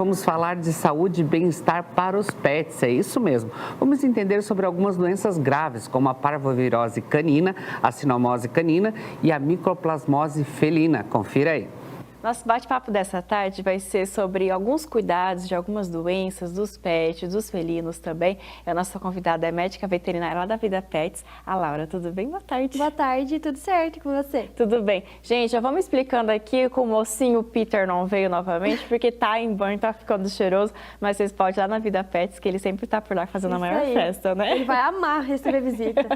Vamos falar de saúde e bem-estar para os pets, é isso mesmo. Vamos entender sobre algumas doenças graves, como a parvovirose canina, a sinomose canina e a micoplasmose felina. Confira aí. Nosso bate-papo dessa tarde vai ser sobre alguns cuidados de algumas doenças dos pets, dos felinos também. A nossa convidada é médica veterinária lá da Vida Pets, a Laura. Tudo bem? Boa tarde. Boa tarde, tudo certo com você? Tudo bem. Gente, já vamos explicando aqui que o mocinho Peter não veio novamente, porque tá em banho, tá ficando cheiroso, mas vocês podem ir lá na Vida Pets, que ele sempre tá por lá fazendo a maior festa, né? Ele vai amar receber visita.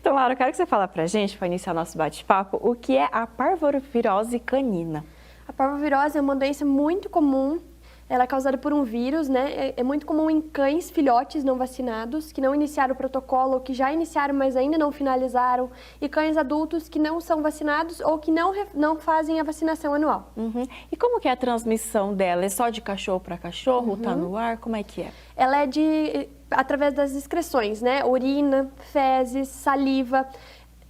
Então, Laura, eu quero que você fale pra gente, para iniciar nosso bate-papo, o que é a parvovirose canina. A parvovirose é uma doença muito comum, ela é causada por um vírus, né? É muito comum em cães filhotes não vacinados, que não iniciaram o protocolo, ou que já iniciaram, mas ainda não finalizaram, e cães adultos que não são vacinados ou que não fazem a vacinação anual. E como que é a transmissão dela? É só de cachorro para cachorro? Tá no ar? Como é que é? Ela é através das excreções, né? Urina, fezes, saliva.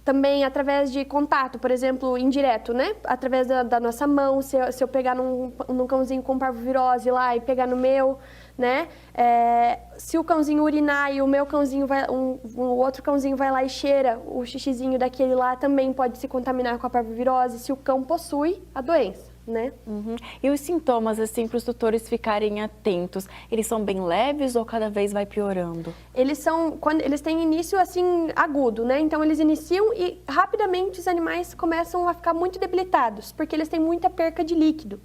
Também através de contato, por exemplo, indireto, né? Através da nossa mão, se eu pegar num cãozinho com parvovirose lá e pegar no meu, né? Se o cãozinho urinar e o meu cãozinho o outro cãozinho vai lá e cheira o xixizinho daquele lá, também pode se contaminar com a parvovirose se o cão possui a doença. Né? E os sintomas, assim, para os tutores ficarem atentos, eles são bem leves ou cada vez vai piorando? Quando eles têm início, assim, agudo, né? Então, eles iniciam e rapidamente os animais começam a ficar muito debilitados, porque eles têm muita perca de líquido.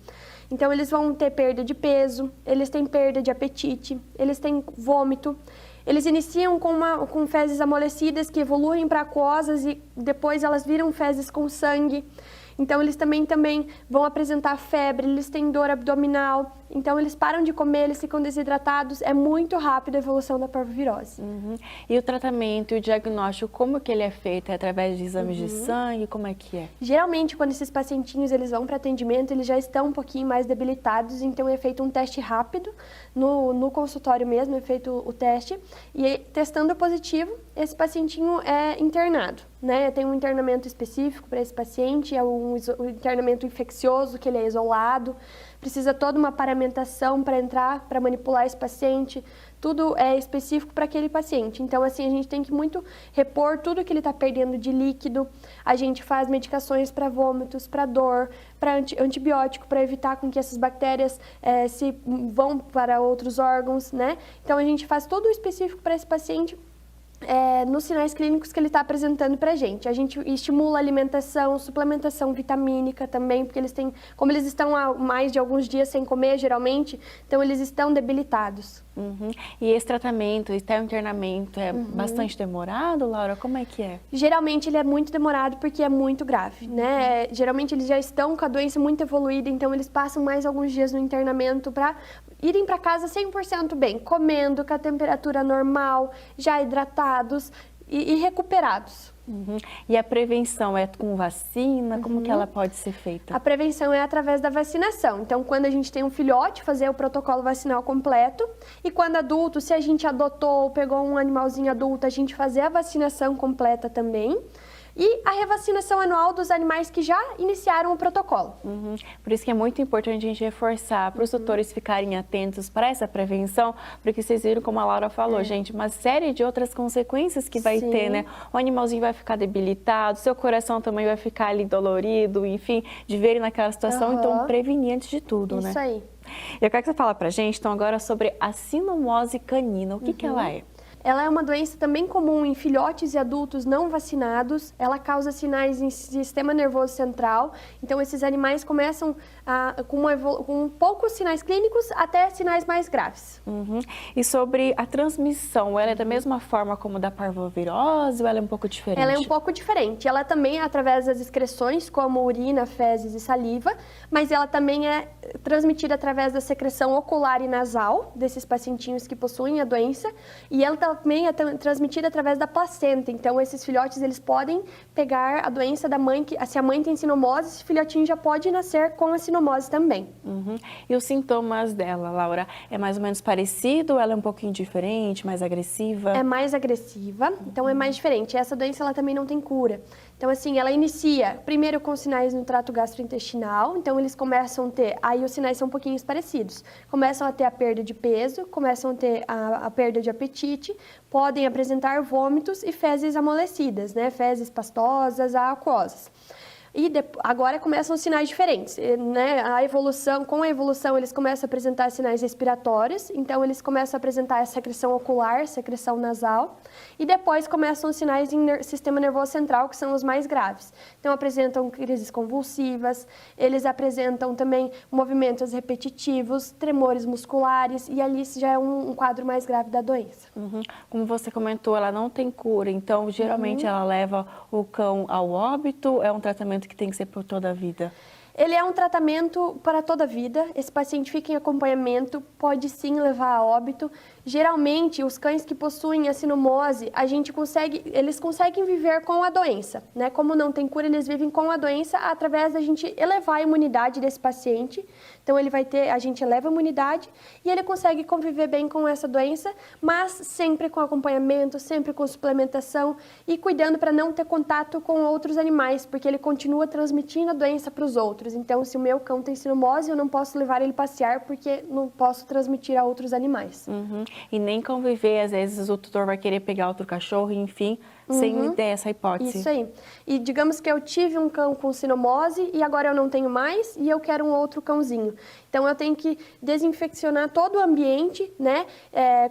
Então, eles vão ter perda de peso, eles têm perda de apetite, eles têm vômito. Eles iniciam com fezes amolecidas que evoluem para aquosas e depois elas viram fezes com sangue. Então, eles também vão apresentar febre, eles têm dor abdominal. Então, eles param de comer, eles ficam desidratados. É muito rápida a evolução da parvovirose. E o tratamento e o diagnóstico, como que ele é feito? É através de exames de sangue? Como é que é? Geralmente, quando esses pacientinhos eles vão para atendimento, eles já estão um pouquinho mais debilitados. Então, é feito um teste rápido. No consultório mesmo é feito o teste. E testando positivo, esse pacientinho é internado. Né? Tem um internamento específico para esse paciente, é um internamento infeccioso, que ele é isolado, precisa toda uma paramentação para entrar, para manipular esse paciente, tudo é específico para aquele paciente. Então, assim, a gente tem que muito repor tudo que ele está perdendo de líquido, a gente faz medicações para vômitos, para dor, para antibiótico, para evitar com que essas bactérias se vão para outros órgãos, né? Então, a gente faz tudo específico para esse paciente, nos sinais clínicos que ele está apresentando para a gente. A gente estimula a alimentação, suplementação vitamínica também, porque como eles estão há mais de alguns dias sem comer, geralmente, então eles estão debilitados. E esse tratamento, esse internamento é bastante demorado, Laura? Como é que é? Geralmente ele é muito demorado porque é muito grave, né? Geralmente eles já estão com a doença muito evoluída, então eles passam mais alguns dias no internamento para irem para casa 100% bem, comendo com a temperatura normal, já hidratados e recuperados. E a prevenção é com vacina? Como que ela pode ser feita? A prevenção é através da vacinação. Então, quando a gente tem um filhote, fazer o protocolo vacinal completo. E quando adulto, se a gente adotou ou pegou um animalzinho adulto, a gente fazer a vacinação completa também. E a revacinação anual dos animais que já iniciaram o protocolo. Por isso que é muito importante a gente reforçar para os tutores ficarem atentos para essa prevenção, porque vocês viram como a Laura falou, gente, uma série de outras consequências que vai ter, né? O animalzinho vai ficar debilitado, seu coração também vai ficar ali dolorido, enfim, de ver ele naquela situação, então prevenir antes de tudo, né? Isso aí. Eu quero que você fale pra gente, então, agora sobre a sinomose canina. O que ela é? Ela é uma doença também comum em filhotes e adultos não vacinados. Ela causa sinais em sistema nervoso central. Então, esses animais começam com poucos sinais clínicos até sinais mais graves. E sobre a transmissão, ela é da mesma forma como da parvovirose ou ela é um pouco diferente? Ela é um pouco diferente. Ela também é através das excreções, como urina, fezes e saliva, mas ela também é transmitida através da secreção ocular e nasal desses pacientinhos que possuem a doença, e ela também é transmitida através da placenta. Então, esses filhotes, eles podem pegar a doença da mãe, se a mãe tem sinomose, esse filhotinho já pode nascer com a sinomose também. E os sintomas dela, Laura, é mais ou menos parecido? Ela é um pouquinho diferente, mais agressiva? É mais agressiva, então é mais diferente. Essa doença, ela também não tem cura. Então, assim, ela inicia primeiro com sinais no trato gastrointestinal, então eles começam a ter, aí os sinais são um pouquinho parecidos, começam a ter a perda de peso, começam a ter a perda de apetite, podem apresentar vômitos e fezes amolecidas, né, fezes pastosas, aquosas. E agora começam os sinais diferentes, né? Com a evolução eles começam a apresentar sinais respiratórios, então eles começam a apresentar a secreção ocular, secreção nasal, e depois começam os sinais em sistema nervoso central, que são os mais graves. Então apresentam crises convulsivas, eles apresentam também movimentos repetitivos, tremores musculares, e ali já é um quadro mais grave da doença. Como você comentou, ela não tem cura, então geralmente ela leva o cão ao óbito, é um tratamento que tem que ser por toda a vida? Ele é um tratamento para toda a vida. Esse paciente fica em acompanhamento, pode sim levar a óbito. Geralmente, os cães que possuem a sinomose, eles conseguem viver com a doença, né? Como não tem cura, eles vivem com a doença através da gente elevar a imunidade desse paciente. Então, a gente eleva a imunidade e ele consegue conviver bem com essa doença, mas sempre com acompanhamento, sempre com suplementação e cuidando para não ter contato com outros animais, porque ele continua transmitindo a doença para os outros. Então, se o meu cão tem sinomose, eu não posso levar ele passear porque não posso transmitir a outros animais. E nem conviver, às vezes o tutor vai querer pegar outro cachorro, enfim, sem ter essa hipótese. Isso aí. E digamos que eu tive um cão com sinomose e agora eu não tenho mais e eu quero um outro cãozinho. Então eu tenho que desinfeccionar todo o ambiente, né,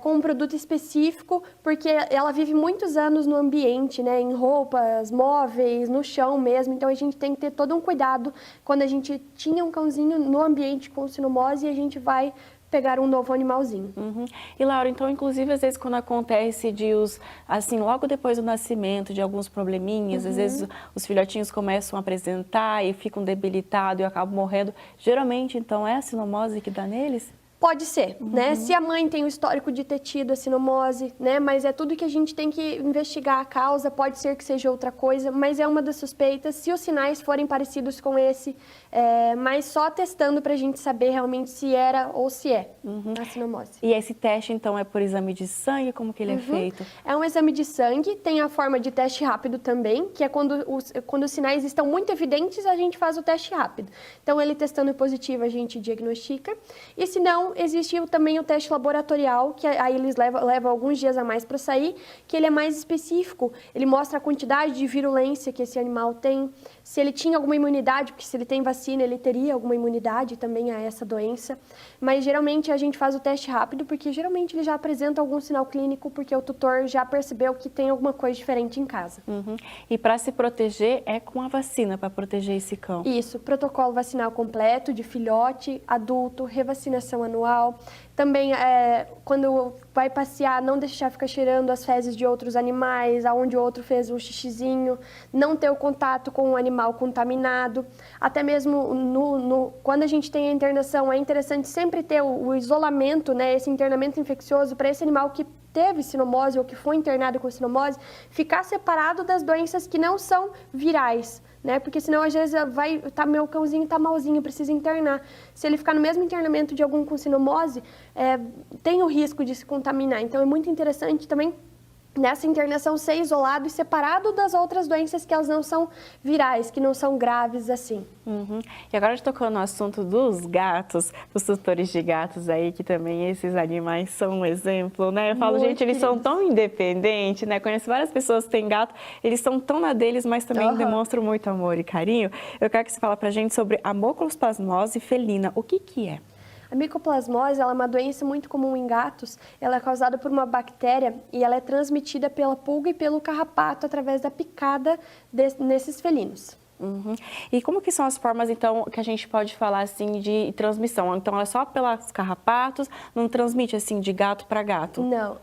com um produto específico, porque ela vive muitos anos no ambiente, né, em roupas, móveis, no chão mesmo. Então a gente tem que ter todo um cuidado quando a gente tinha um cãozinho no ambiente com sinomose e a gente vai pegar um novo animalzinho. E Laura, então, inclusive, às vezes quando acontece assim, logo depois do nascimento, de alguns probleminhas, às vezes os filhotinhos começam a apresentar e ficam debilitados e acabam morrendo, geralmente, então, é a sinomose que dá neles? Pode ser, né? Se a mãe tem o histórico de ter tido a sinomose, né? Mas é tudo que a gente tem que investigar a causa, pode ser que seja outra coisa, mas é uma das suspeitas, se os sinais forem parecidos com esse, mas só testando pra gente saber realmente se era ou se é a sinomose. E esse teste, então, é por exame de sangue? Como que ele é feito? É um exame de sangue, tem a forma de teste rápido também, que é quando os sinais estão muito evidentes, a gente faz o teste rápido. Então, ele testando positivo, a gente diagnostica, e se não, existe também o teste laboratorial, que aí eles levam alguns dias a mais para sair, que ele é mais específico. Ele mostra a quantidade de virulência que esse animal tem, se ele tinha alguma imunidade, porque se ele tem vacina, ele teria alguma imunidade também a essa doença. Mas geralmente a gente faz o teste rápido, porque geralmente ele já apresenta algum sinal clínico, porque o tutor já percebeu que tem alguma coisa diferente em casa. E para se proteger, é com a vacina, para proteger esse cão? Isso, protocolo vacinal completo de filhote, adulto, revacinação anual. Também, quando vai passear, não deixar ficar cheirando as fezes de outros animais, aonde o outro fez um xixizinho, não ter o contato com um animal contaminado. Até mesmo quando a gente tem a internação, é interessante sempre ter o isolamento, né, esse internamento infeccioso para esse animal que teve sinomose ou que foi internado com sinomose, ficar separado das doenças que não são virais, né? Porque senão às vezes meu cãozinho tá malzinho, precisa internar. Se ele ficar no mesmo internamento de algum com sinomose, tem o risco de se contaminar. Então é muito interessante também nessa internação ser isolado e separado das outras doenças que elas não são virais, que não são graves assim. E agora tocando no assunto dos gatos, dos tutores de gatos aí, que também esses animais são um exemplo, né? Eu falo, gente, eles são tão independentes, né? Conheço várias pessoas que têm gato, eles são tão na deles, mas também demonstram muito amor e carinho. Eu quero que você fale pra gente sobre a mucosplasmose felina. O que é? A micoplasmose ela é uma doença muito comum em gatos. Ela é causada por uma bactéria e ela é transmitida pela pulga e pelo carrapato através da picada nesses felinos. E como que são as formas, então, que a gente pode falar, assim, de transmissão? Então, é só pelos carrapatos, não transmite, assim, de gato para gato? Não,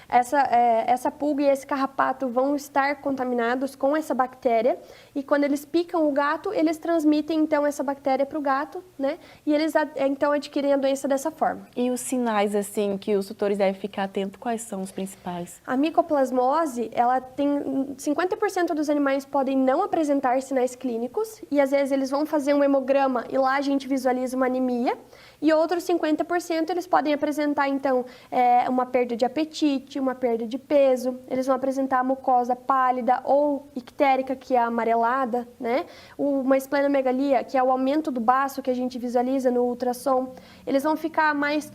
essa pulga e esse carrapato vão estar contaminados com essa bactéria e quando eles picam o gato, eles transmitem, então, essa bactéria para o gato, né? E eles, então, adquirem a doença dessa forma. E os sinais, assim, que os tutores devem ficar atentos, quais são os principais? A micoplasmose, ela tem 50% dos animais podem não apresentar sinais clínicos e às vezes eles vão fazer um hemograma e lá a gente visualiza uma anemia e outros 50% eles podem apresentar, então, uma perda de apetite, uma perda de peso, eles vão apresentar mucosa pálida ou ictérica, que é a amarelada, né? Uma esplenomegalia, que é o aumento do baço que a gente visualiza no ultrassom. Eles vão ficar mais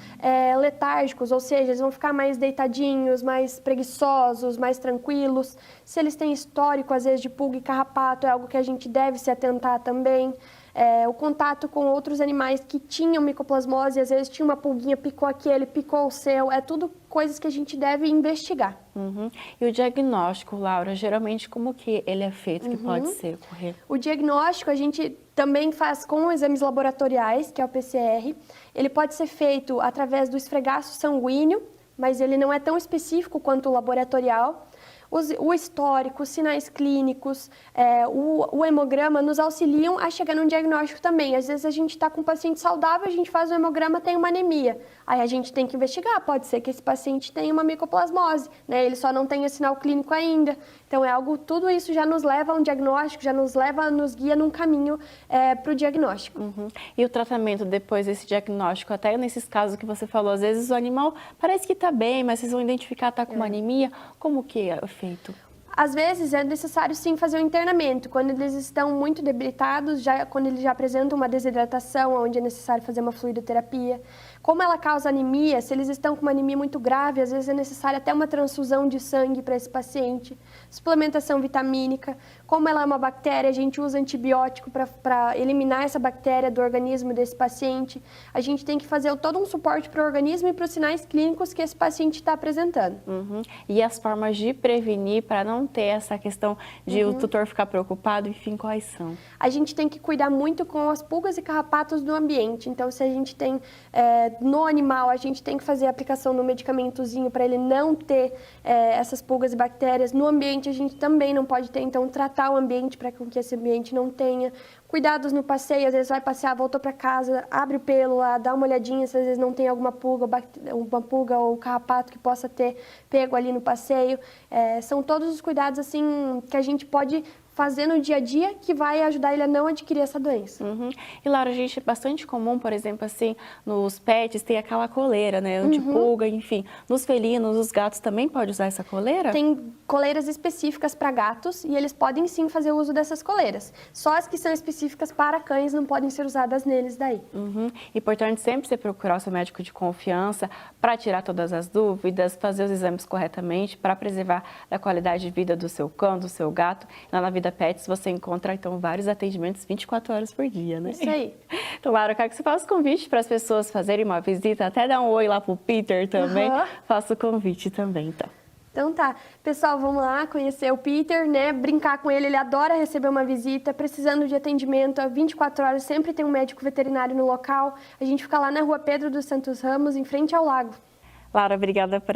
letárgicos, ou seja, eles vão ficar mais deitadinhos, mais preguiçosos, mais tranquilos. Se eles têm histórico, às vezes, de pulga e carrapato, é algo que a gente deve se atentar também. O contato com outros animais que tinham micoplasmose, às vezes tinha uma pulguinha, picou aquele, picou o seu, é tudo coisas que a gente deve investigar. E o diagnóstico, Laura, geralmente como que ele é feito, que pode ser ocorrido? O diagnóstico a gente também faz com exames laboratoriais, que é o PCR. Ele pode ser feito através do esfregaço sanguíneo, mas ele não é tão específico quanto o laboratorial. O histórico, os sinais clínicos, o hemograma nos auxiliam a chegar num diagnóstico também. Às vezes a gente está com um paciente saudável, a gente faz o hemograma, tem uma anemia. Aí a gente tem que investigar, pode ser que esse paciente tenha uma micoplasmose, né? Ele só não tenha sinal clínico ainda. Então tudo isso já nos leva a um diagnóstico, já nos guia num caminho para o diagnóstico. E o tratamento depois desse diagnóstico, até nesses casos que você falou, às vezes o animal parece que está bem, mas vocês vão identificar que está com uma anemia, como que é feito? Às vezes é necessário sim fazer o internamento, quando eles estão muito debilitados, quando eles já apresentam uma desidratação, onde é necessário fazer uma fluidoterapia. Como ela causa anemia, se eles estão com uma anemia muito grave, às vezes é necessário até uma transfusão de sangue para esse paciente. Suplementação vitamínica. Como ela é uma bactéria, a gente usa antibiótico para eliminar essa bactéria do organismo desse paciente. A gente tem que fazer todo um suporte para o organismo e para os sinais clínicos que esse paciente está apresentando. E as formas de prevenir para não ter essa questão de o tutor ficar preocupado, enfim, quais são? A gente tem que cuidar muito com as pulgas e carrapatos do ambiente. Então, se a gente tem no animal, a gente tem que fazer a aplicação no medicamentozinho para ele não ter essas pulgas e bactérias. No ambiente, a gente também não pode ter, então, tratar o ambiente para que esse ambiente não tenha. Cuidados no passeio, às vezes vai passear, voltou para casa, abre o pelo lá, dá uma olhadinha se às vezes não tem alguma pulga ou carrapato que possa ter pego ali no passeio. São todos os cuidados assim que a gente pode fazer no dia a dia que vai ajudar ele a não adquirir essa doença. E Laura, gente, é bastante comum, por exemplo, assim, nos pets tem aquela coleira, né, antipulga, enfim. Nos felinos, os gatos também podem usar essa coleira? Tem coleiras específicas para gatos e eles podem sim fazer uso dessas coleiras. Só as que são específicas para cães não podem ser usadas neles daí. Importante sempre você procurar o seu médico de confiança para tirar todas as dúvidas, fazer os exames corretamente, para preservar a qualidade de vida do seu cão, do seu gato. Lá na Vida Pets você encontra, então, vários atendimentos 24 horas por dia, né? Isso aí. Então, Laura, eu quero que você faça o convite para as pessoas fazerem uma visita, até dar um oi lá pro Peter também. Faça o convite também, então. Então tá. Pessoal, vamos lá conhecer o Peter, né? Brincar com ele adora receber uma visita. Precisando de atendimento, 24 horas, sempre tem um médico veterinário no local. A gente fica lá na Rua Pedro dos Santos Ramos, em frente ao lago. Laura, obrigada por